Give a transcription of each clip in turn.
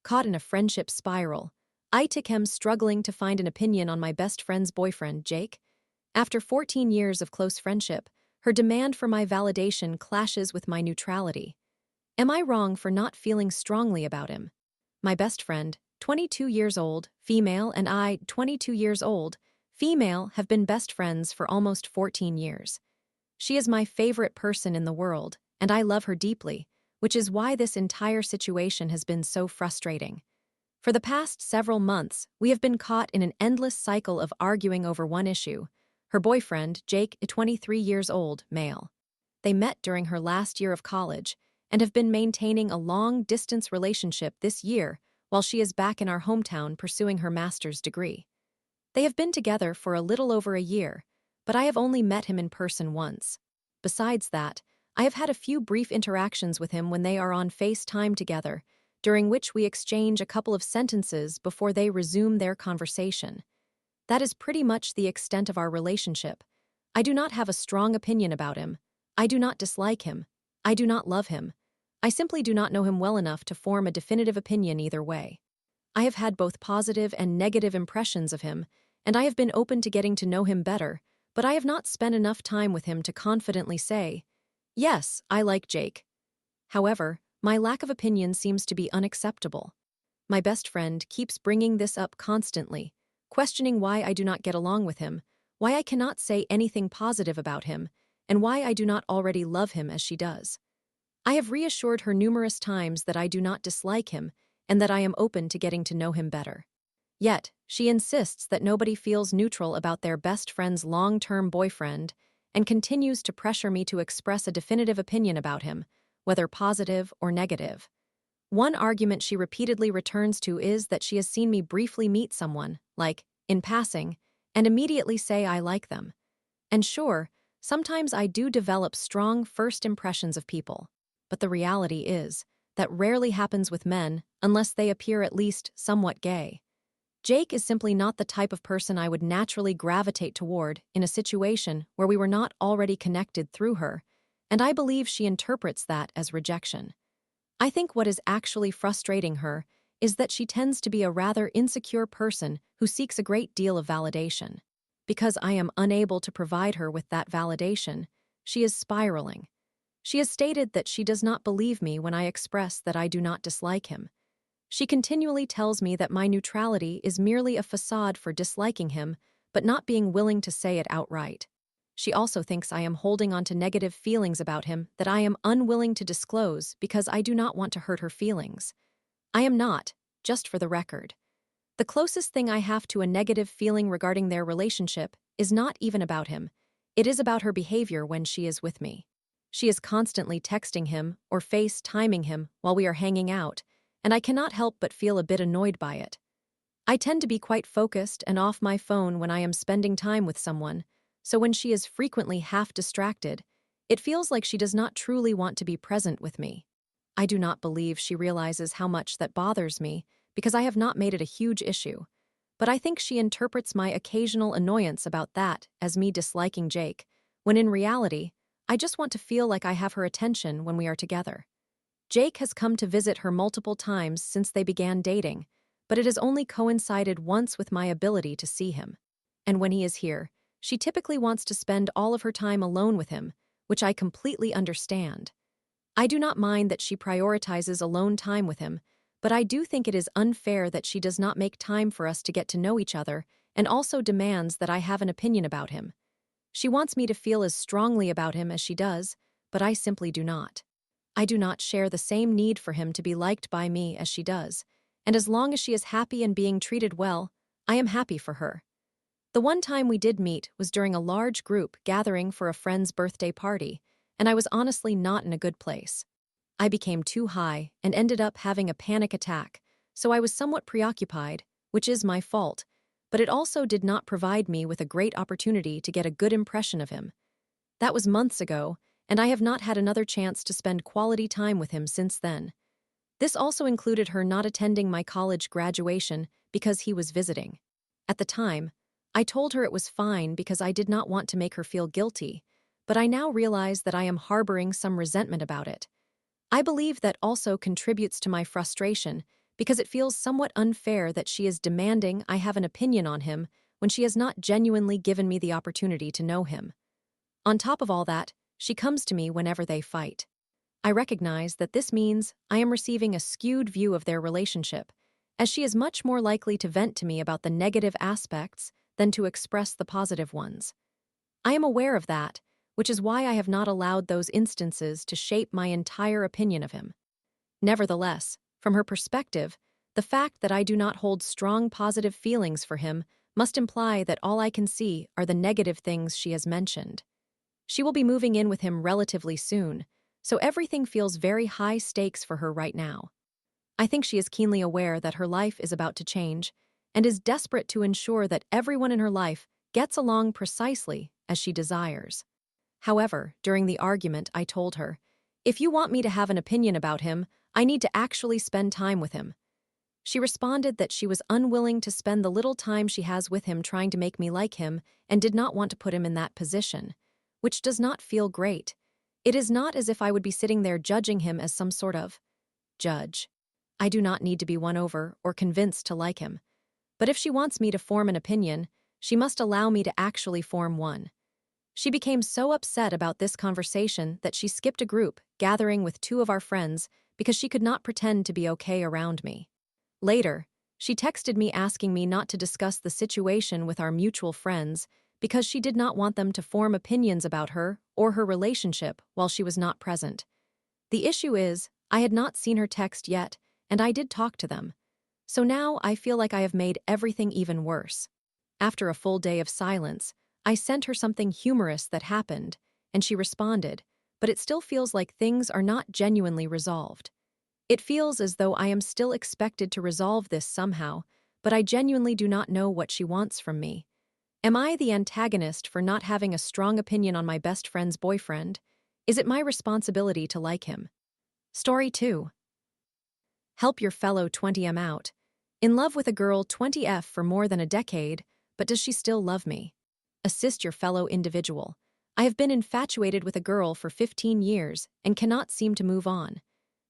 caught in a friendship spiral. I am struggling to find an opinion on my best friend's boyfriend, Jake. After 14 years of close friendship, her demand for my validation clashes with my neutrality. Am I wrong for not feeling strongly about him? My best friend, 22 years old, female, and I, 22 years old, female, have been best friends for almost 14 years. She is my favorite person in the world, and I love her deeply, which is why this entire situation has been so frustrating. For the past several months, we have been caught in an endless cycle of arguing over one issue. Her boyfriend, Jake, is 23 years old, male. They met during her last year of college and have been maintaining a long-distance relationship this year while she is back in our hometown pursuing her master's degree. They have been together for a little over a year, but I have only met him in person once. Besides that, I have had a few brief interactions with him when they are on FaceTime together, during which we exchange a couple of sentences before they resume their conversation. That is pretty much the extent of our relationship. I do not have a strong opinion about him. I do not dislike him. I do not love him. I simply do not know him well enough to form a definitive opinion either way. I have had both positive and negative impressions of him, and I have been open to getting to know him better, but I have not spent enough time with him to confidently say, yes, I like Jake. However, my lack of opinion seems to be unacceptable. My best friend keeps bringing this up constantly, questioning why I do not get along with him, why I cannot say anything positive about him, and why I do not already love him as she does. I have reassured her numerous times that I do not dislike him and that I am open to getting to know him better. Yet, she insists that nobody feels neutral about their best friend's long-term boyfriend and continues to pressure me to express a definitive opinion about him, whether positive or negative. One argument she repeatedly returns to is that she has seen me briefly meet someone, like, in passing, and immediately say I like them. And sure, sometimes I do develop strong first impressions of people, but the reality is that rarely happens with men unless they appear at least somewhat gay. Jake is simply not the type of person I would naturally gravitate toward in a situation where we were not already connected through her, and I believe she interprets that as rejection. I think what is actually frustrating her is that she tends to be a rather insecure person who seeks a great deal of validation. Because I am unable to provide her with that validation, she is spiraling. She has stated that she does not believe me when I express that I do not dislike him. She continually tells me that my neutrality is merely a facade for disliking him, but not being willing to say it outright. She also thinks I am holding on to negative feelings about him that I am unwilling to disclose because I do not want to hurt her feelings. I am not, just for the record. The closest thing I have to a negative feeling regarding their relationship is not even about him. It is about her behavior when she is with me. She is constantly texting him or FaceTiming him while we are hanging out, and I cannot help but feel a bit annoyed by it. I tend to be quite focused and off my phone when I am spending time with someone, so when she is frequently half distracted, it feels like she does not truly want to be present with me. I do not believe she realizes how much that bothers me because I have not made it a huge issue, but I think she interprets my occasional annoyance about that as me disliking Jake, when in reality, I just want to feel like I have her attention when we are together. Jake has come to visit her multiple times since they began dating, but it has only coincided once with my ability to see him. And when he is here, she typically wants to spend all of her time alone with him, which I completely understand. I do not mind that she prioritizes alone time with him, but I do think it is unfair that she does not make time for us to get to know each other and also demands that I have an opinion about him. She wants me to feel as strongly about him as she does, but I simply do not. I do not share the same need for him to be liked by me as she does, and as long as she is happy and being treated well, I am happy for her. The one time we did meet was during a large group gathering for a friend's birthday party, and I was honestly not in a good place. I became too high and ended up having a panic attack, so I was somewhat preoccupied, which is my fault, but it also did not provide me with a great opportunity to get a good impression of him. That was months ago, and I have not had another chance to spend quality time with him since then. This also included her not attending my college graduation because he was visiting. At the time, I told her it was fine because I did not want to make her feel guilty, but I now realize that I am harboring some resentment about it. I believe that also contributes to my frustration because it feels somewhat unfair that she is demanding I have an opinion on him when she has not genuinely given me the opportunity to know him. On top of all that, she comes to me whenever they fight. I recognize that this means I am receiving a skewed view of their relationship, as she is much more likely to vent to me about the negative aspects than to express the positive ones. I am aware of that, which is why I have not allowed those instances to shape my entire opinion of him. Nevertheless, from her perspective, the fact that I do not hold strong positive feelings for him must imply that all I can see are the negative things she has mentioned. She will be moving in with him relatively soon, so everything feels very high stakes for her right now. I think she is keenly aware that her life is about to change and is desperate to ensure that everyone in her life gets along precisely as she desires. However, during the argument, I told her, "If you want me to have an opinion about him, I need to actually spend time with him." She responded that she was unwilling to spend the little time she has with him trying to make me like him and did not want to put him in that position, which does not feel great. It is not as if I would be sitting there judging him as some sort of judge. I do not need to be won over or convinced to like him. But if she wants me to form an opinion, she must allow me to actually form one. She became so upset about this conversation that she skipped a group gathering with two of our friends because she could not pretend to be okay around me. Later, she texted me asking me not to discuss the situation with our mutual friends because she did not want them to form opinions about her or her relationship while she was not present. The issue is, I had not seen her text yet, and I did talk to them. So now I feel like I have made everything even worse. After a full day of silence, I sent her something humorous that happened, and she responded, but it still feels like things are not genuinely resolved. It feels as though I am still expected to resolve this somehow, but I genuinely do not know what she wants from me. Am I the antagonist for not having a strong opinion on my best friend's boyfriend? Is it my responsibility to like him? Story 2. Help your fellow 20M out. In love with a girl 20F for more than a decade, but does she still love me? Assist your fellow individual. I have been infatuated with a girl for 15 years and cannot seem to move on.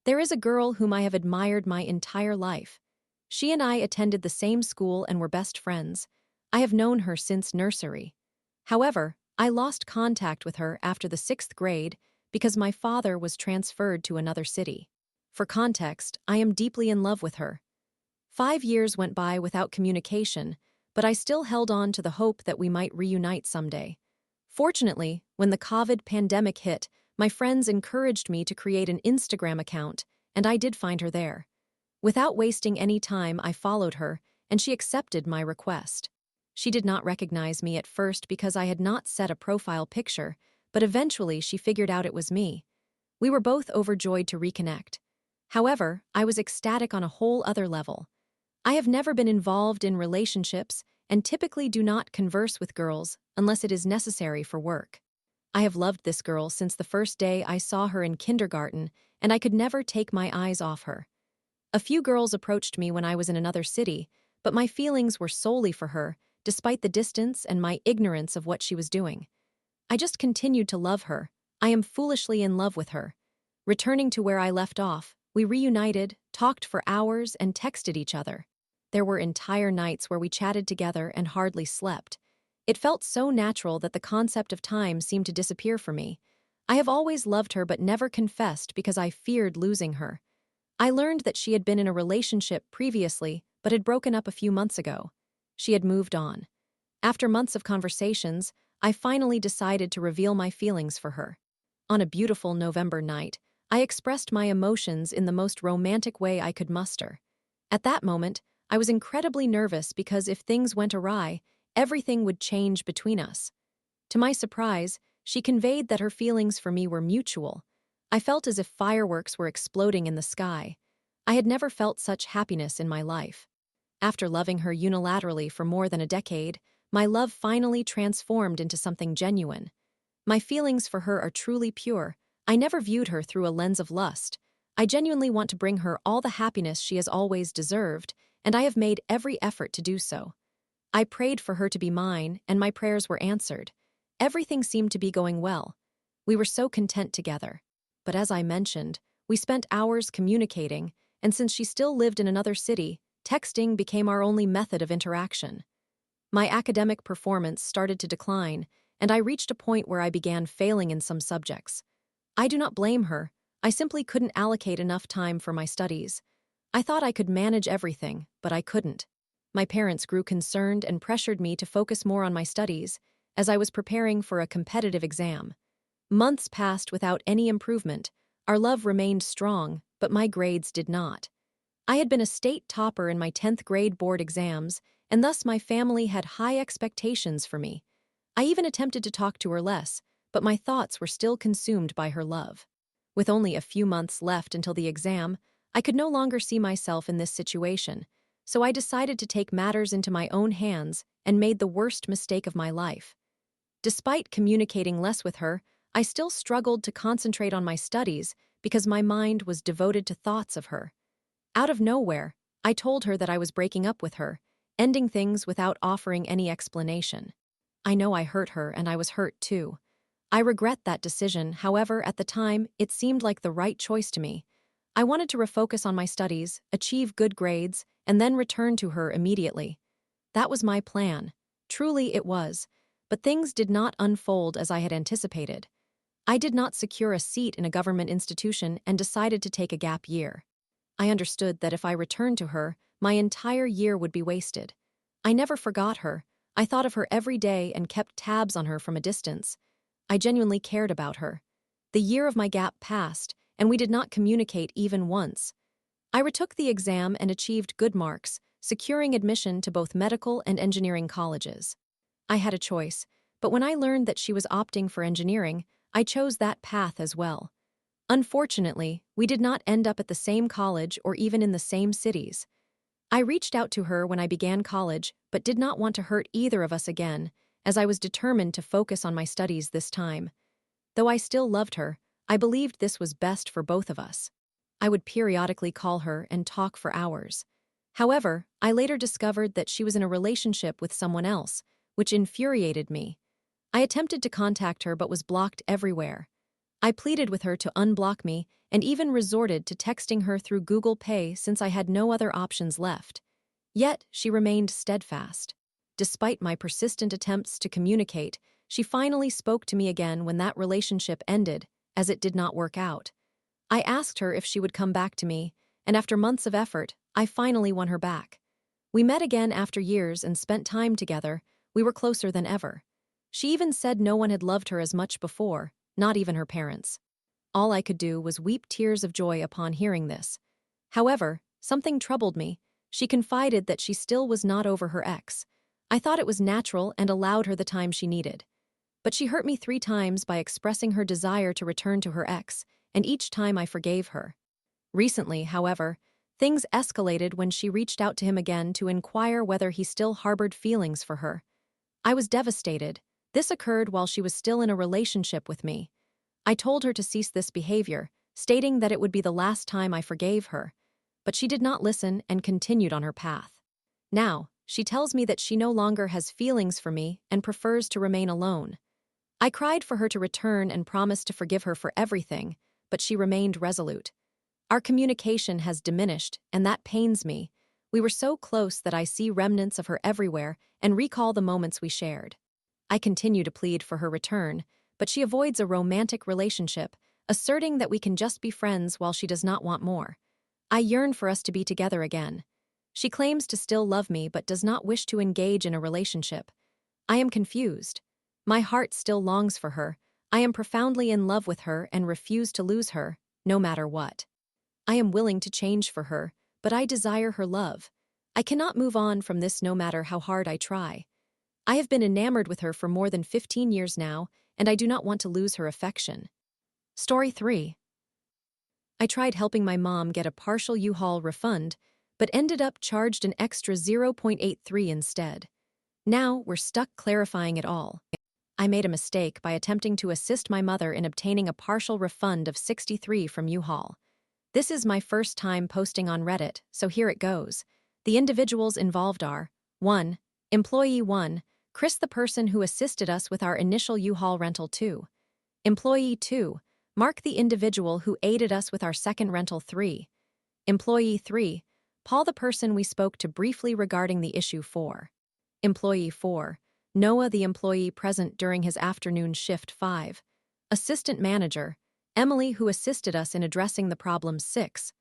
There is a girl whom I have admired my entire life. She and I attended the same school and were best friends. I have known her since nursery. However, I lost contact with her after the 6th grade because my father was transferred to another city. For context, I am deeply in love with her. 5 years went by without communication, but I still held on to the hope that we might reunite someday. Fortunately, when the COVID pandemic hit, my friends encouraged me to create an Instagram account, and I did find her there. Without wasting any time, I followed her, and she accepted my request. She did not recognize me at first because I had not set a profile picture, but eventually she figured out it was me. We were both overjoyed to reconnect. However, I was ecstatic on a whole other level. I have never been involved in relationships and typically do not converse with girls unless it is necessary for work. I have loved this girl since the first day I saw her in kindergarten, and I could never take my eyes off her. A few girls approached me when I was in another city, but my feelings were solely for her, despite the distance and my ignorance of what she was doing. I just continued to love her. I am foolishly in love with her. Returning to where I left off, we reunited, talked for hours, and texted each other. There were entire nights where we chatted together and hardly slept. It felt so natural that the concept of time seemed to disappear for me. I have always loved her but never confessed because I feared losing her. I learned that she had been in a relationship previously but had broken up a few months ago. She had moved on. After months of conversations, I finally decided to reveal my feelings for her. On a beautiful November night, I expressed my emotions in the most romantic way I could muster. At that moment, I was incredibly nervous because if things went awry, everything would change between us. To my surprise, she conveyed that her feelings for me were mutual. I felt as if fireworks were exploding in the sky. I had never felt such happiness in my life. After loving her unilaterally for more than a decade, my love finally transformed into something genuine. My feelings for her are truly pure. I never viewed her through a lens of lust. I genuinely want to bring her all the happiness she has always deserved, and I have made every effort to do so. I prayed for her to be mine, and my prayers were answered. Everything seemed to be going well. We were so content together. But as I mentioned, we spent hours communicating, and since she still lived in another city, texting became our only method of interaction. My academic performance started to decline, and I reached a point where I began failing in some subjects. I do not blame her. I simply couldn't allocate enough time for my studies. I thought I could manage everything, but I couldn't. My parents grew concerned and pressured me to focus more on my studies as I was preparing for a competitive exam. Months passed without any improvement. Our love remained strong, but my grades did not. I had been a state topper in my 10th grade board exams, and thus my family had high expectations for me. I even attempted to talk to her less, but my thoughts were still consumed by her love. With only a few months left until the exam, I could no longer see myself in this situation, so I decided to take matters into my own hands and made the worst mistake of my life. Despite communicating less with her, I still struggled to concentrate on my studies because my mind was devoted to thoughts of her. Out of nowhere, I told her that I was breaking up with her, ending things without offering any explanation. I know I hurt her, and I was hurt too. I regret that decision, however, at the time, it seemed like the right choice to me. I wanted to refocus on my studies, achieve good grades, and then return to her immediately. That was my plan. Truly it was. But things did not unfold as I had anticipated. I did not secure a seat in a government institution and decided to take a gap year. I understood that if I returned to her, my entire year would be wasted. I never forgot her. I thought of her every day and kept tabs on her from a distance. I genuinely cared about her. The year of my gap passed, and we did not communicate even once. I retook the exam and achieved good marks, securing admission to both medical and engineering colleges. I had a choice, but when I learned that she was opting for engineering, I chose that path as well. Unfortunately, we did not end up at the same college or even in the same cities. I reached out to her when I began college, but did not want to hurt either of us again, as I was determined to focus on my studies this time. Though I still loved her, I believed this was best for both of us. I would periodically call her and talk for hours. However, I later discovered that she was in a relationship with someone else, which infuriated me. I attempted to contact her but was blocked everywhere. I pleaded with her to unblock me and even resorted to texting her through Google Pay since I had no other options left. Yet, she remained steadfast. Despite my persistent attempts to communicate, she finally spoke to me again when that relationship ended, as it did not work out. I asked her if she would come back to me, and after months of effort, I finally won her back. We met again after years and spent time together. We were closer than ever. She even said no one had loved her as much before, not even her parents. All I could do was weep tears of joy upon hearing this. However, something troubled me. She confided that she still was not over her ex. I thought it was natural and allowed her the time she needed. But she hurt me 3 times by expressing her desire to return to her ex, and each time I forgave her. Recently, however, things escalated when she reached out to him again to inquire whether he still harbored feelings for her. I was devastated. This occurred while she was still in a relationship with me. I told her to cease this behavior, stating that it would be the last time I forgave her. But she did not listen and continued on her path. Now, she tells me that she no longer has feelings for me and prefers to remain alone. I cried for her to return and promised to forgive her for everything, but she remained resolute. Our communication has diminished, and that pains me. We were so close that I see remnants of her everywhere and recall the moments we shared. I continue to plead for her return, but she avoids a romantic relationship, asserting that we can just be friends while she does not want more. I yearn for us to be together again. She claims to still love me but does not wish to engage in a relationship. I am confused. My heart still longs for her. I am profoundly in love with her and refuse to lose her, no matter what. I am willing to change for her, but I desire her love. I cannot move on from this no matter how hard I try. I have been enamored with her for more than 15 years now, and I do not want to lose her affection. Story 3. I tried helping my mom get a partial U-Haul refund, but ended up charged an extra 0.83 instead. Now, we're stuck clarifying it all. I made a mistake by attempting to assist my mother in obtaining a partial refund of 63 from U-Haul. This is my first time posting on Reddit, so here it goes. The individuals involved are 1. Employee 1, Chris, the person who assisted us with our initial U-Haul rental. 2. Employee 2, Mark, the individual who aided us with our second rental. 3. Employee 3. Paul, the person we spoke to briefly regarding the issue 4. Employee 4. Noah, the employee present during his afternoon shift 5. Assistant Manager. Emily, who assisted us in addressing the problem 6.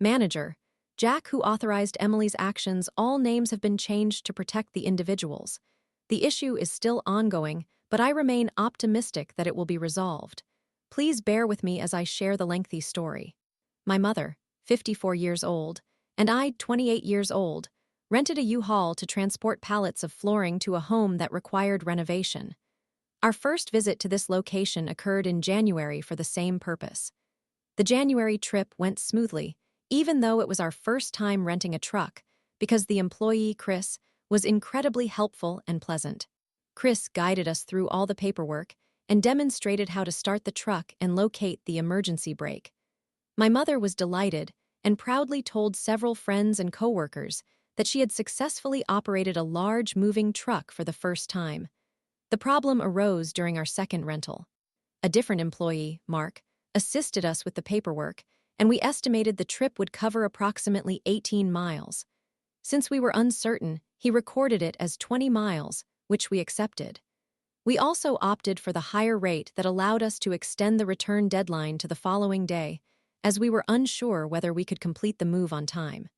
Manager. Jack, who authorized Emily's actions. All names have been changed to protect the individuals. The issue is still ongoing, but I remain optimistic that it will be resolved. Please bear with me as I share the lengthy story. My mother, 54 years old, and I, 28 years old, rented a U-Haul to transport pallets of flooring to a home that required renovation. Our first visit to this location occurred in January for the same purpose. The January trip went smoothly, even though it was our first time renting a truck, because the employee, Chris, was incredibly helpful and pleasant. Chris guided us through all the paperwork and demonstrated how to start the truck and locate the emergency brake. My mother was delighted and proudly told several friends and coworkers that she had successfully operated a large moving truck for the first time. The problem arose during our second rental. A different employee, Mark, assisted us with the paperwork, and we estimated the trip would cover approximately 18 miles. Since we were uncertain, he recorded it as 20 miles, which we accepted. We also opted for the higher rate that allowed us to extend the return deadline to the following day, as we were unsure whether we could complete the move on time.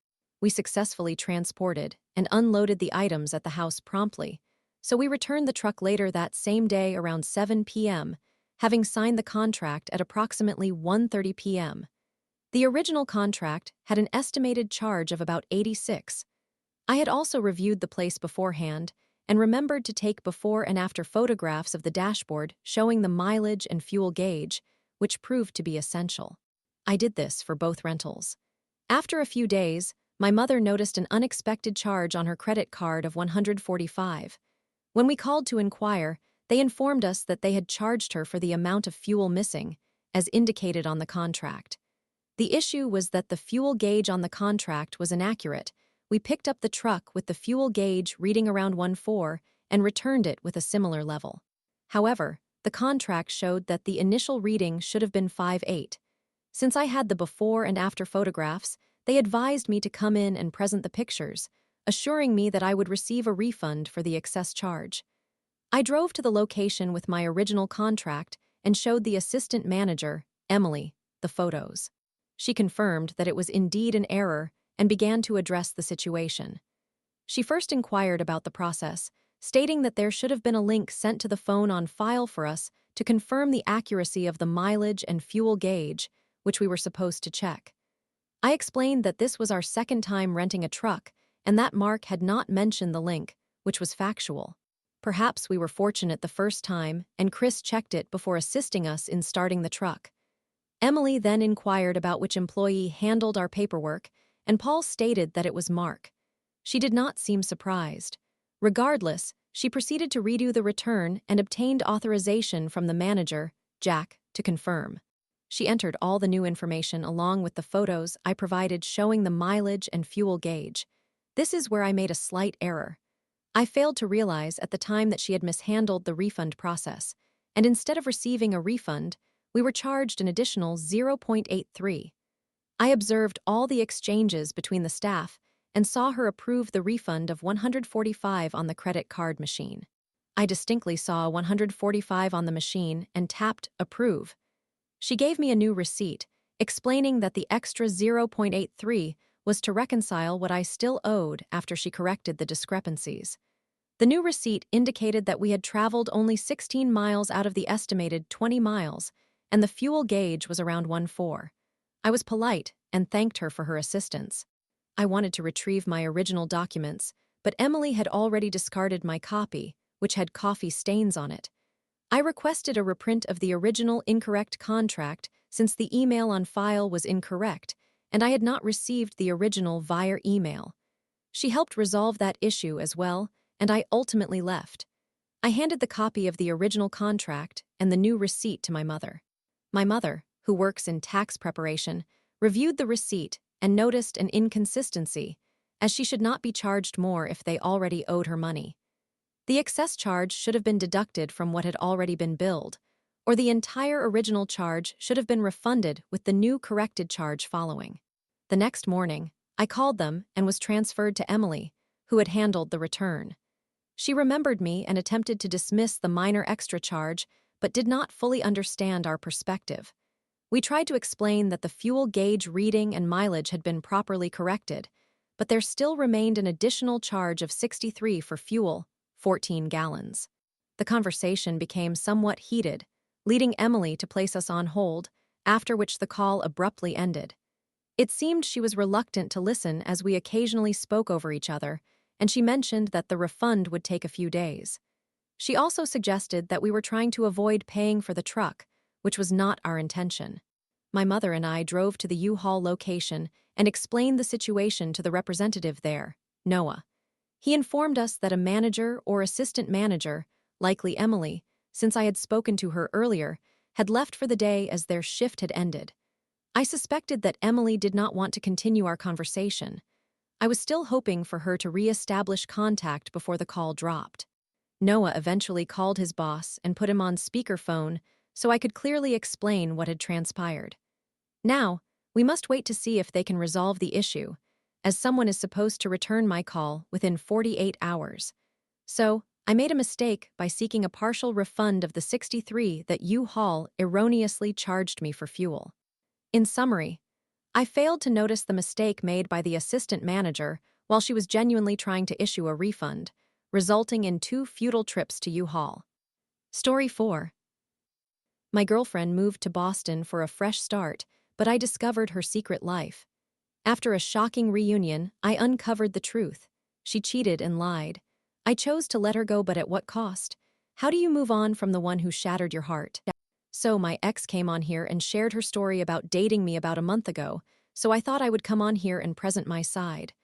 We successfully transported and unloaded the items at the house promptly, so we returned the truck later that same day around 7 p.m., having signed the contract at approximately 1:30 p.m. The original contract had an estimated charge of about $86. I had also reviewed the place beforehand and remembered to take before and after photographs of the dashboard showing the mileage and fuel gauge, which proved to be essential. I did this for both rentals. After a few days, my mother noticed an unexpected charge on her credit card of $145. When we called to inquire, they informed us that they had charged her for the amount of fuel missing, as indicated on the contract. The issue was that the fuel gauge on the contract was inaccurate. We picked up the truck with the fuel gauge reading around 1.4 and returned it with a similar level. However, the contract showed that the initial reading should have been 5.8. Since I had the before and after photographs, they advised me to come in and present the pictures, assuring me that I would receive a refund for the excess charge. I drove to the location with my original contract and showed the assistant manager, Emily, the photos. She confirmed that it was indeed an error and began to address the situation. She first inquired about the process, stating that there should have been a link sent to the phone on file for us to confirm the accuracy of the mileage and fuel gauge, which we were supposed to check. I explained that this was our second time renting a truck and that Mark had not mentioned the link, which was factual. Perhaps we were fortunate the first time and Chris checked it before assisting us in starting the truck. Emily then inquired about which employee handled our paperwork, and Paul stated that it was Mark. She did not seem surprised. Regardless, she proceeded to redo the return and obtained authorization from the manager, Jack, to confirm. She entered all the new information along with the photos I provided showing the mileage and fuel gauge. This is where I made a slight error. I failed to realize at the time that she had mishandled the refund process, and instead of receiving a refund, we were charged an additional 0.83. I observed all the exchanges between the staff and saw her approve the refund of $145 on the credit card machine. I distinctly saw $145 on the machine and tapped Approve. She gave me a new receipt, explaining that the extra 0.83 was to reconcile what I still owed after she corrected the discrepancies. The new receipt indicated that we had traveled only 16 miles out of the estimated 20 miles, and the fuel gauge was around 1.4. I was polite and thanked her for her assistance. I wanted to retrieve my original documents, but Emily had already discarded my copy, which had coffee stains on it. I requested a reprint of the original incorrect contract since the email on file was incorrect, and I had not received the original via email. She helped resolve that issue as well, and I ultimately left. I handed the copy of the original contract and the new receipt to my mother. My mother, who works in tax preparation, reviewed the receipt and noticed an inconsistency, as she should not be charged more if they already owed her money. The excess charge should have been deducted from what had already been billed, or the entire original charge should have been refunded with the new corrected charge following. The next morning, I called them and was transferred to Emily, who had handled the return. She remembered me and attempted to dismiss the minor extra charge, but did not fully understand our perspective. We tried to explain that the fuel gauge reading and mileage had been properly corrected, but there still remained an additional charge of $63 for fuel, 14 gallons. The conversation became somewhat heated, leading Emily to place us on hold, after which the call abruptly ended. It seemed she was reluctant to listen as we occasionally spoke over each other, and she mentioned that the refund would take a few days. She also suggested that we were trying to avoid paying for the truck, which was not our intention. My mother and I drove to the U-Haul location and explained the situation to the representative there, Noah. He informed us that a manager or assistant manager, likely Emily, since I had spoken to her earlier, had left for the day as their shift had ended. I suspected that Emily did not want to continue our conversation. I was still hoping for her to re-establish contact before the call dropped. Noah eventually called his boss and put him on speakerphone so I could clearly explain what had transpired. Now, we must wait to see if they can resolve the issue, as someone is supposed to return my call within 48 hours. So, I made a mistake by seeking a partial refund of the $63 that U-Haul erroneously charged me for fuel. In summary, I failed to notice the mistake made by the assistant manager while she was genuinely trying to issue a refund, resulting in 2 futile trips to U-Haul. Story 4. My girlfriend moved to Boston for a fresh start, but I discovered her secret life. After a shocking reunion, I uncovered the truth. She cheated and lied. I chose to let her go, but at what cost? How do you move on from the one who shattered your heart? So my ex came on here and shared her story about dating me about a month ago, so I thought I would come on here and present my side.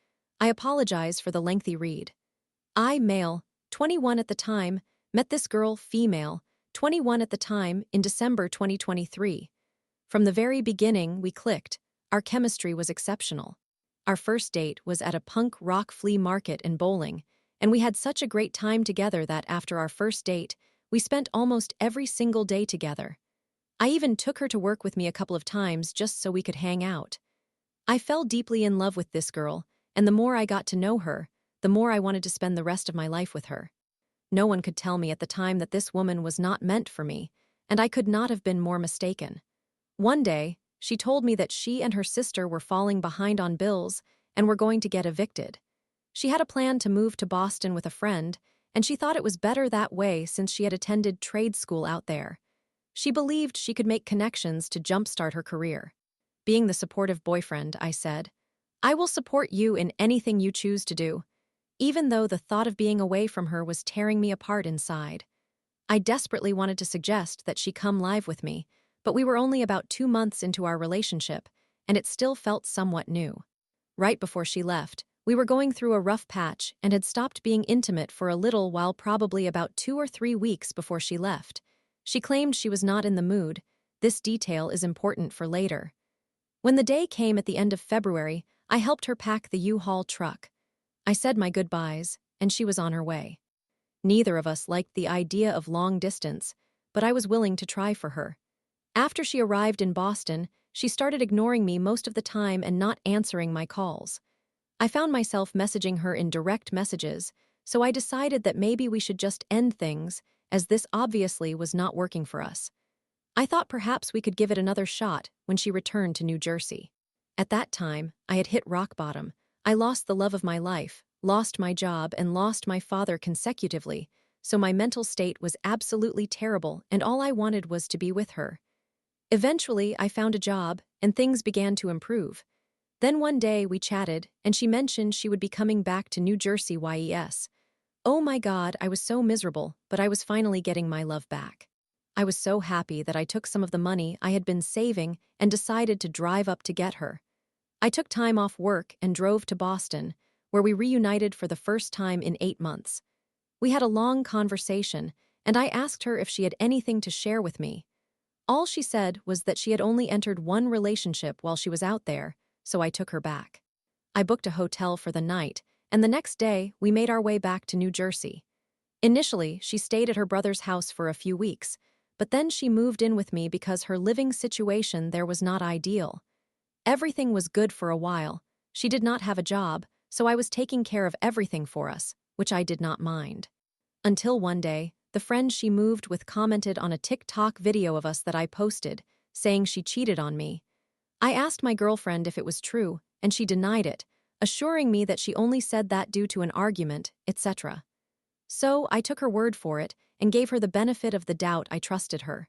I apologize for the lengthy read. I, male, 21 at the time, met this girl, female, 21 at the time, in December 2023. From the very beginning, we clicked. Our chemistry was exceptional. Our first date was at a punk rock flea market in Bowling, and we had such a great time together that after our first date, we spent almost every single day together. I even took her to work with me a couple of times just so we could hang out. I fell deeply in love with this girl, and the more I got to know her, the more I wanted to spend the rest of my life with her. No one could tell me at the time that this woman was not meant for me, and I could not have been more mistaken. One day, she told me that she and her sister were falling behind on bills and were going to get evicted. She had a plan to move to Boston with a friend, and she thought it was better that way since she had attended trade school out there. She believed she could make connections to jumpstart her career. Being the supportive boyfriend, I said, "I will support you in anything you choose to do," even though the thought of being away from her was tearing me apart inside. I desperately wanted to suggest that she come live with me, but we were only about 2 months into our relationship, and it still felt somewhat new. Right before she left, we were going through a rough patch and had stopped being intimate for a little while, probably about 2 or 3 weeks before she left. She claimed she was not in the mood. This detail is important for later. When the day came at the end of February, I helped her pack the U-Haul truck. I said my goodbyes, and she was on her way. Neither of us liked the idea of long distance, but I was willing to try for her. After she arrived in Boston, she started ignoring me most of the time and not answering my calls. I found myself messaging her in direct messages, so I decided that maybe we should just end things, as this obviously was not working for us. I thought perhaps we could give it another shot when she returned to New Jersey. At that time, I had hit rock bottom. I lost the love of my life, lost my job, and lost my father consecutively, so my mental state was absolutely terrible, and all I wanted was to be with her. Eventually, I found a job, and things began to improve. Then one day we chatted, and she mentioned she would be coming back to New Jersey YES. Oh my God, I was so miserable, but I was finally getting my love back. I was so happy that I took some of the money I had been saving and decided to drive up to get her. I took time off work and drove to Boston, where we reunited for the first time in 8 months. We had a long conversation, and I asked her if she had anything to share with me. All she said was that she had only entered one relationship while she was out there, so I took her back. I booked a hotel for the night, and the next day we made our way back to New Jersey. Initially, she stayed at her brother's house for a few weeks, but then she moved in with me because her living situation there was not ideal. Everything was good for a while. She did not have a job, so I was taking care of everything for us, which I did not mind. Until one day, the friend she moved with commented on a TikTok video of us that I posted, saying she cheated on me. I asked my girlfriend if it was true, and she denied it, assuring me that she only said that due to an argument, etc. So I took her word for it and gave her the benefit of the doubt. I trusted her.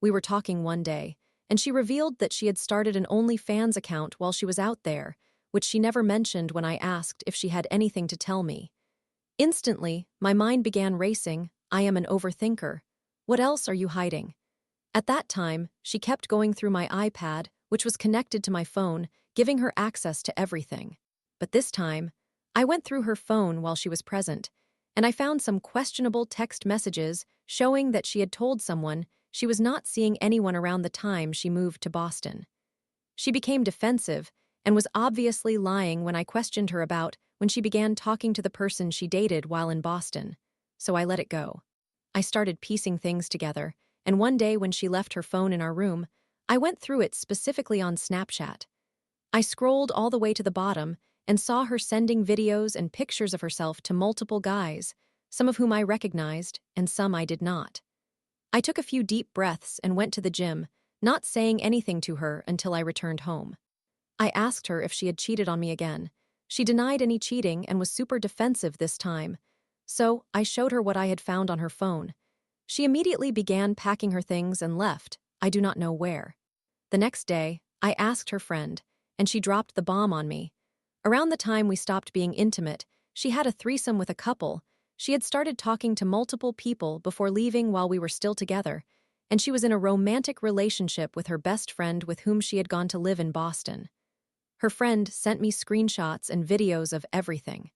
We were talking one day, and she revealed that she had started an OnlyFans account while she was out there, which she never mentioned when I asked if she had anything to tell me. Instantly, my mind began racing. I am an overthinker. What else are you hiding? At that time, she kept going through my iPad, which was connected to my phone, giving her access to everything. But this time, I went through her phone while she was present, and I found some questionable text messages showing that she had told someone she was not seeing anyone around the time she moved to Boston. She became defensive and was obviously lying when I questioned her about when she began talking to the person she dated while in Boston, so I let it go. I started piecing things together, and one day when she left her phone in our room, I went through it specifically on Snapchat. I scrolled all the way to the bottom and saw her sending videos and pictures of herself to multiple guys, some of whom I recognized and some I did not. I took a few deep breaths and went to the gym, not saying anything to her until I returned home. I asked her if she had cheated on me again. She denied any cheating and was super defensive this time, so I showed her what I had found on her phone. She immediately began packing her things and left, I do not know where. The next day, I asked her friend, and she dropped the bomb on me. Around the time we stopped being intimate, she had a threesome with a couple. She had started talking to multiple people before leaving while we were still together, and she was in a romantic relationship with her best friend with whom she had gone to live in Boston. Her friend sent me screenshots and videos of everything.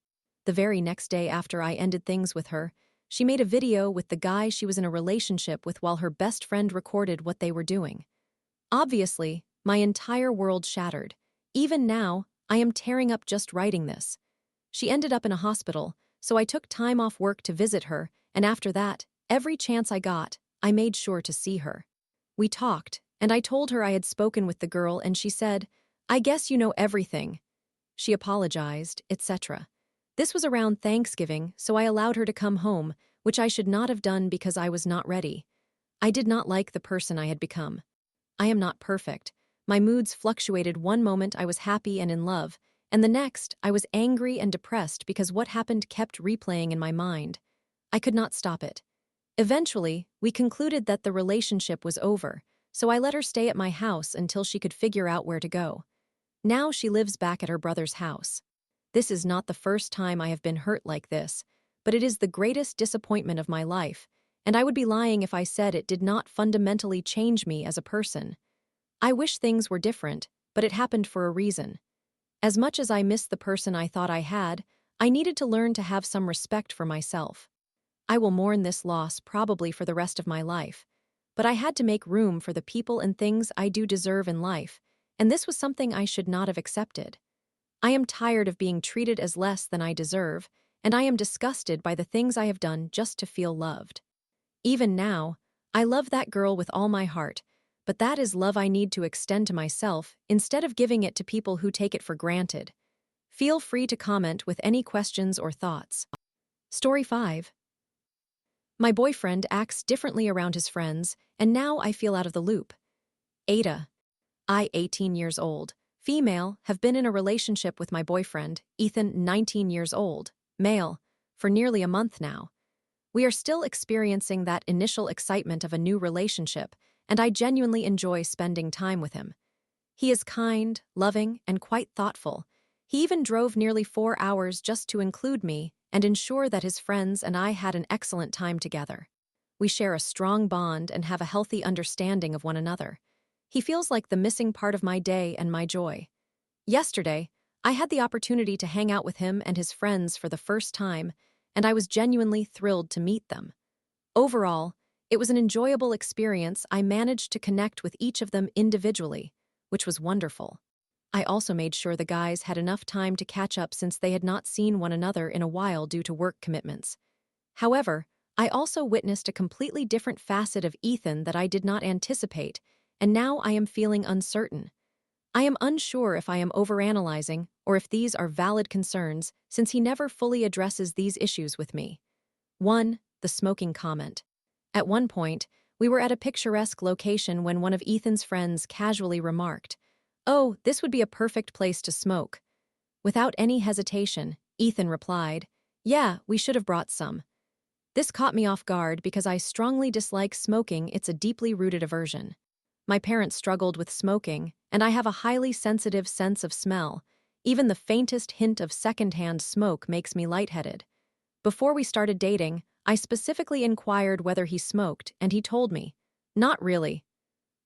The very next day after I ended things with her, she made a video with the guy she was in a relationship with while her best friend recorded what they were doing. Obviously, my entire world shattered. Even now, I am tearing up just writing this. She ended up in a hospital, so I took time off work to visit her, and after that, every chance I got, I made sure to see her. We talked, and I told her I had spoken with the girl, and she said, "I guess you know everything." She apologized, etc. This was around Thanksgiving, so I allowed her to come home, which I should not have done because I was not ready. I did not like the person I had become. I am not perfect. My moods fluctuated. One moment I was happy and in love, and the next I was angry and depressed because what happened kept replaying in my mind. I could not stop it. Eventually, we concluded that the relationship was over, so I let her stay at my house until she could figure out where to go. Now she lives back at her brother's house. This is not the first time I have been hurt like this, but it is the greatest disappointment of my life, and I would be lying if I said it did not fundamentally change me as a person. I wish things were different, but it happened for a reason. As much as I missed the person I thought I had, I needed to learn to have some respect for myself. I will mourn this loss probably for the rest of my life, but I had to make room for the people and things I do deserve in life, and this was something I should not have accepted. I am tired of being treated as less than I deserve, and I am disgusted by the things I have done just to feel loved. Even now, I love that girl with all my heart, but that is love I need to extend to myself instead of giving it to people who take it for granted. Feel free to comment with any questions or thoughts. Story 5. My boyfriend acts differently around his friends, and now I feel out of the loop. Aita. I, 18 years old, female, have been in a relationship with my boyfriend, Ethan, 19 years old, male, for nearly a month now. We are still experiencing that initial excitement of a new relationship, and I genuinely enjoy spending time with him. He is kind, loving, and quite thoughtful. He even drove nearly 4 hours just to include me and ensure that his friends and I had an excellent time together. We share a strong bond and have a healthy understanding of one another. He feels like the missing part of my day and my joy. Yesterday, I had the opportunity to hang out with him and his friends for the first time, and I was genuinely thrilled to meet them. Overall, it was an enjoyable experience. I managed to connect with each of them individually, which was wonderful. I also made sure the guys had enough time to catch up since they had not seen one another in a while due to work commitments. However, I also witnessed a completely different facet of Ethan that I did not anticipate, and now I am feeling uncertain. I am unsure if I am overanalyzing or if these are valid concerns since he never fully addresses these issues with me. 1. The smoking comment. At one point, we were at a picturesque location when one of Ethan's friends casually remarked, "Oh, this would be a perfect place to smoke." Without any hesitation, Ethan replied, "Yeah, we should have brought some." This caught me off guard because I strongly dislike smoking. It's a deeply rooted aversion. My parents struggled with smoking, and I have a highly sensitive sense of smell. Even the faintest hint of secondhand smoke makes me lightheaded. Before we started dating, I specifically inquired whether he smoked, and he told me, "Not really."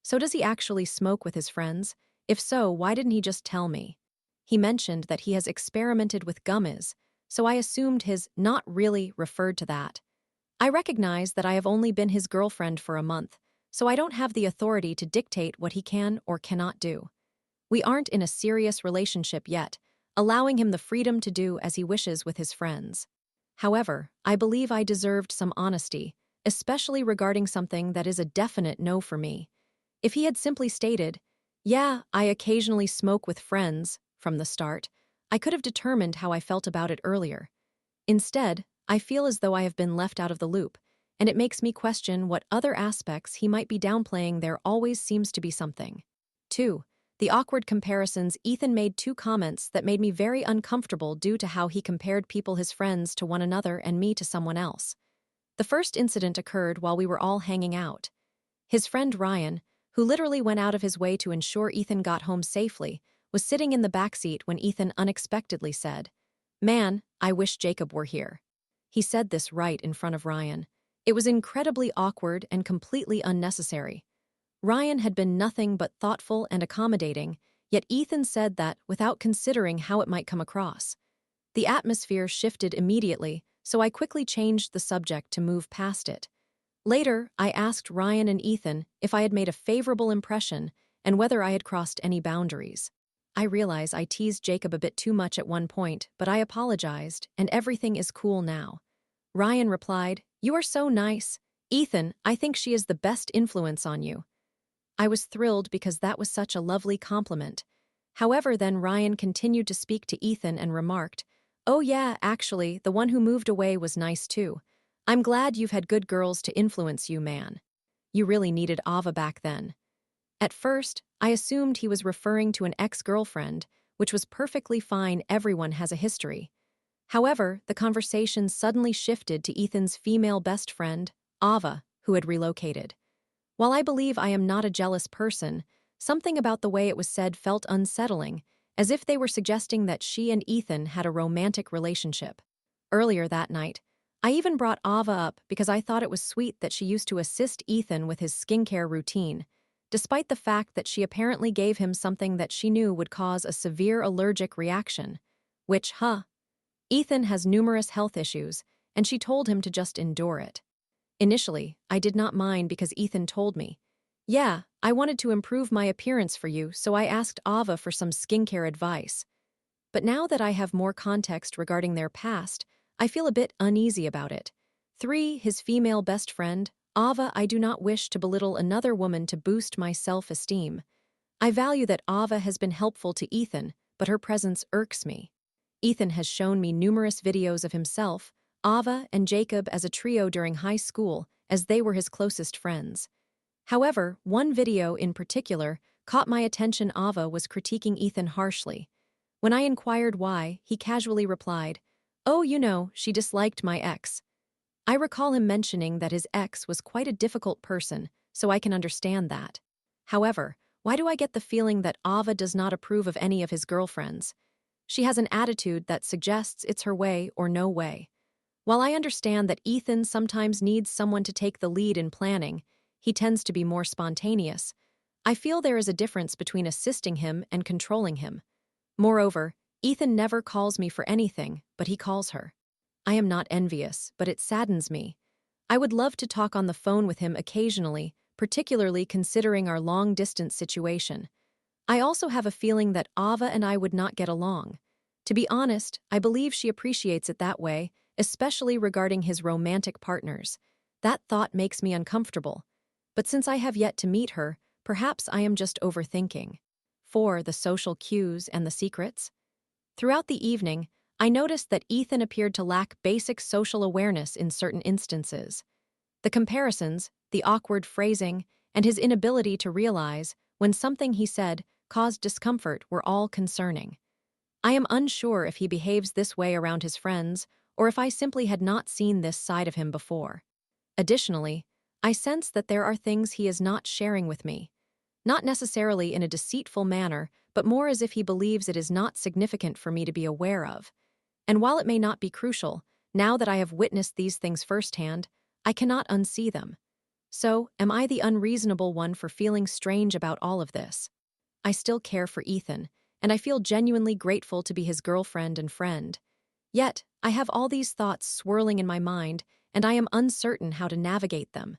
So does he actually smoke with his friends? If so, why didn't he just tell me? He mentioned that he has experimented with gummies, so I assumed his "not really" referred to that. I recognize that I have only been his girlfriend for a month, so I don't have the authority to dictate what he can or cannot do. We aren't in a serious relationship yet, allowing him the freedom to do as he wishes with his friends. However, I believe I deserved some honesty, especially regarding something that is a definite no for me. If he had simply stated, "Yeah, I occasionally smoke with friends," from the start, I could have determined how I felt about it earlier. Instead, I feel as though I have been left out of the loop, and it makes me question what other aspects he might be downplaying. There always seems to be something. 2. The awkward comparisons. Ethan made 2 comments that made me very uncomfortable due to how he compared people, his friends, to one another and me to someone else. The first incident occurred while we were all hanging out. His friend Ryan, who literally went out of his way to ensure Ethan got home safely, was sitting in the backseat when Ethan unexpectedly said, "Man, I wish Jacob were here." He said this right in front of Ryan. It was incredibly awkward and completely unnecessary. Ryan had been nothing but thoughtful and accommodating, yet Ethan said that without considering how it might come across. The atmosphere shifted immediately, so I quickly changed the subject to move past it. Later, I asked Ryan and Ethan if I had made a favorable impression and whether I had crossed any boundaries. I realize I teased Jacob a bit too much at one point, but I apologized, and everything is cool now. Ryan replied, "You are so nice. Ethan, I think she is the best influence on you." I was thrilled because that was such a lovely compliment. However, then Ryan continued to speak to Ethan and remarked, "Oh yeah, actually, the one who moved away was nice too. I'm glad you've had good girls to influence you, man. You really needed Ava back then." At first, I assumed he was referring to an ex-girlfriend, which was perfectly fine. Everyone has a history. However, the conversation suddenly shifted to Ethan's female best friend, Ava, who had relocated. While I believe I am not a jealous person, something about the way it was said felt unsettling, as if they were suggesting that she and Ethan had a romantic relationship. Earlier that night, I even brought Ava up because I thought it was sweet that she used to assist Ethan with his skincare routine, despite the fact that she apparently gave him something that she knew would cause a severe allergic reaction, which, Ethan has numerous health issues, and she told him to just endure it. Initially, I did not mind because Ethan told me, "Yeah, I wanted to improve my appearance for you, so I asked Ava for some skincare advice." But now that I have more context regarding their past, I feel a bit uneasy about it. 3. His female best friend, Ava. I do not wish to belittle another woman to boost my self-esteem. I value that Ava has been helpful to Ethan, but her presence irks me. Ethan has shown me numerous videos of himself, Ava, and Jacob as a trio during high school, as they were his closest friends. However, one video in particular caught my attention. Ava was critiquing Ethan harshly. When I inquired why, he casually replied, "Oh, you know, she disliked my ex." I recall him mentioning that his ex was quite a difficult person, so I can understand that. However, why do I get the feeling that Ava does not approve of any of his girlfriends? She has an attitude that suggests it's her way or no way. While I understand that Ethan sometimes needs someone to take the lead in planning, he tends to be more spontaneous. I feel there is a difference between assisting him and controlling him. Moreover, Ethan never calls me for anything, but he calls her. I am not envious, but it saddens me. I would love to talk on the phone with him occasionally, particularly considering our long-distance situation. I also have a feeling that Ava and I would not get along. To be honest, I believe she appreciates it that way, especially regarding his romantic partners. That thought makes me uncomfortable. But since I have yet to meet her, perhaps I am just overthinking. 4. The social cues and the secrets. Throughout the evening, I noticed that Ethan appeared to lack basic social awareness in certain instances. The comparisons, the awkward phrasing, and his inability to realize when something he said caused discomfort were all concerning. I am unsure if he behaves this way around his friends or if I simply had not seen this side of him before. Additionally, I sense that there are things he is not sharing with me, not necessarily in a deceitful manner, but more as if he believes it is not significant for me to be aware of. And while it may not be crucial, now that I have witnessed these things firsthand, I cannot unsee them. So, am I the unreasonable one for feeling strange about all of this? I still care for Ethan, and I feel genuinely grateful to be his girlfriend and friend. Yet, I have all these thoughts swirling in my mind, and I am uncertain how to navigate them.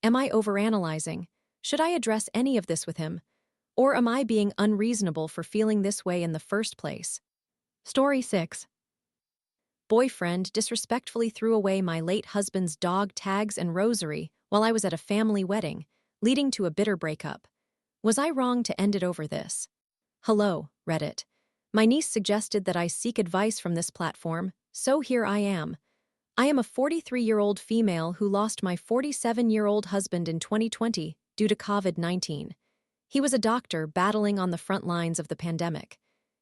Am I overanalyzing? Should I address any of this with him? Or am I being unreasonable for feeling this way in the first place? Story 6. Boyfriend disrespectfully threw away my late husband's dog tags and rosary while I was at a family wedding, leading to a bitter breakup. Was I wrong to end it over this? Hello, Reddit. My niece suggested that I seek advice from this platform, so here I am. I am a 43-year-old female who lost my 47-year-old husband in 2020 due to COVID-19. He was a doctor battling on the front lines of the pandemic.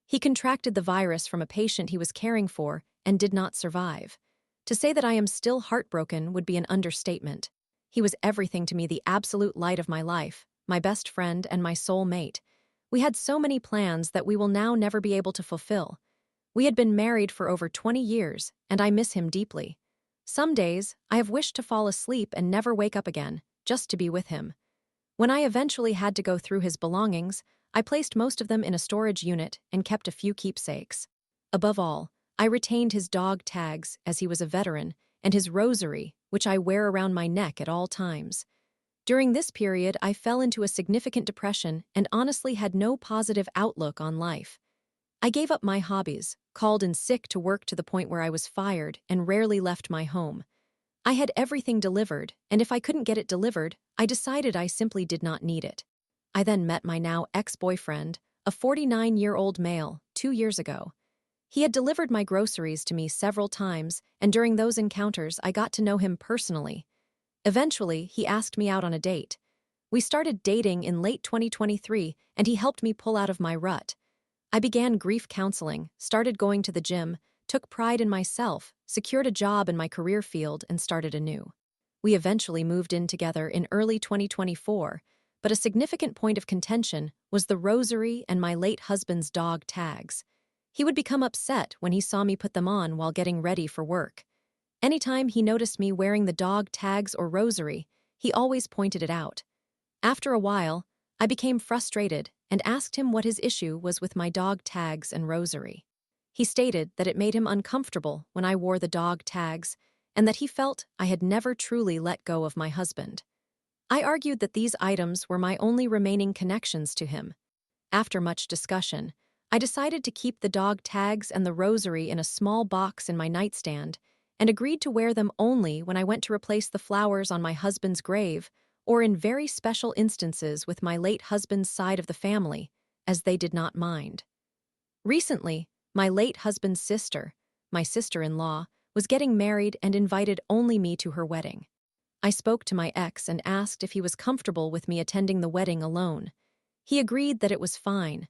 He contracted the virus from a patient he was caring for and did not survive. To say that I am still heartbroken would be an understatement. He was everything to me, the absolute light of my life, my best friend and my soul mate. We had so many plans that we will now never be able to fulfill. We had been married for over 20 years, and I miss him deeply. Some days, I have wished to fall asleep and never wake up again, just to be with him. When I eventually had to go through his belongings, I placed most of them in a storage unit and kept a few keepsakes. Above all, I retained his dog tags, as he was a veteran, and his rosary, which I wear around my neck at all times. During this period, I fell into a significant depression and honestly had no positive outlook on life. I gave up my hobbies, called in sick to work to the point where I was fired, and rarely left my home. I had everything delivered, and if I couldn't get it delivered, I decided I simply did not need it. I then met my now ex-boyfriend, a 49-year-old male, 2 years ago. He had delivered my groceries to me several times, and during those encounters, I got to know him personally. Eventually, he asked me out on a date. We started dating in late 2023, and he helped me pull out of my rut. I began grief counseling, started going to the gym, took pride in myself, secured a job in my career field, and started anew. We eventually moved in together in early 2024, but a significant point of contention was the rosary and my late husband's dog tags. He would become upset when he saw me put them on while getting ready for work. Anytime he noticed me wearing the dog tags or rosary, he always pointed it out. After a while, I became frustrated and asked him what his issue was with my dog tags and rosary. He stated that it made him uncomfortable when I wore the dog tags and that he felt I had never truly let go of my husband. I argued that these items were my only remaining connections to him. After much discussion, I decided to keep the dog tags and the rosary in a small box in my nightstand and agreed to wear them only when I went to replace the flowers on my husband's grave or in very special instances with my late husband's side of the family, as they did not mind. Recently, my late husband's sister, my sister-in-law, was getting married and invited only me to her wedding. I spoke to my ex and asked if he was comfortable with me attending the wedding alone. He agreed that it was fine.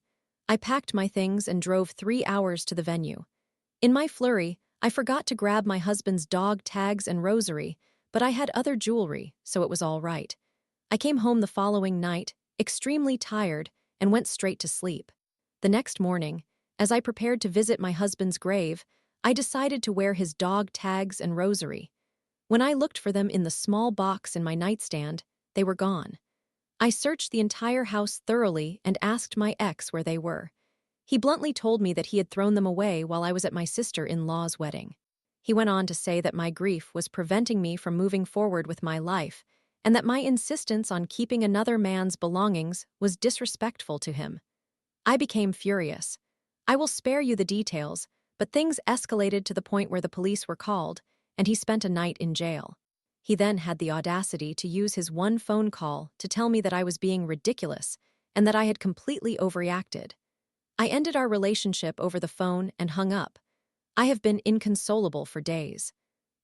I packed my things and drove 3 hours to the venue. In my flurry, I forgot to grab my husband's dog tags and rosary, but I had other jewelry, so it was all right. I came home the following night, extremely tired, and went straight to sleep. The next morning, as I prepared to visit my husband's grave, I decided to wear his dog tags and rosary. When I looked for them in the small box in my nightstand, they were gone. I searched the entire house thoroughly and asked my ex where they were. He bluntly told me that he had thrown them away while I was at my sister-in-law's wedding. He went on to say that my grief was preventing me from moving forward with my life, and that my insistence on keeping another man's belongings was disrespectful to him. I became furious. I will spare you the details, but things escalated to the point where the police were called, and he spent a night in jail. He then had the audacity to use his one phone call to tell me that I was being ridiculous and that I had completely overreacted. I ended our relationship over the phone and hung up. I have been inconsolable for days.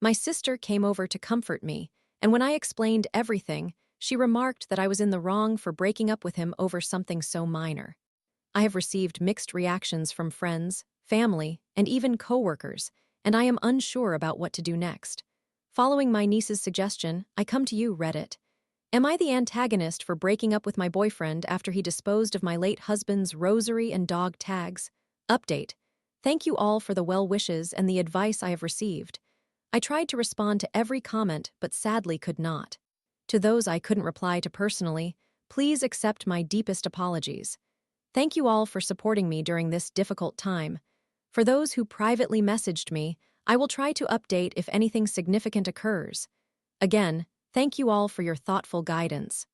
My sister came over to comfort me, and when I explained everything, she remarked that I was in the wrong for breaking up with him over something so minor. I have received mixed reactions from friends, family, and even coworkers, and I am unsure about what to do next. Following my niece's suggestion, I come to you, Reddit. Am I the antagonist for breaking up with my boyfriend after he disposed of my late husband's rosary and dog tags? Update. Thank you all for the well wishes and the advice I have received. I tried to respond to every comment, but sadly could not. To those I couldn't reply to personally, please accept my deepest apologies. Thank you all for supporting me during this difficult time. For those who privately messaged me, I will try to update if anything significant occurs. Again, thank you all for your thoughtful guidance.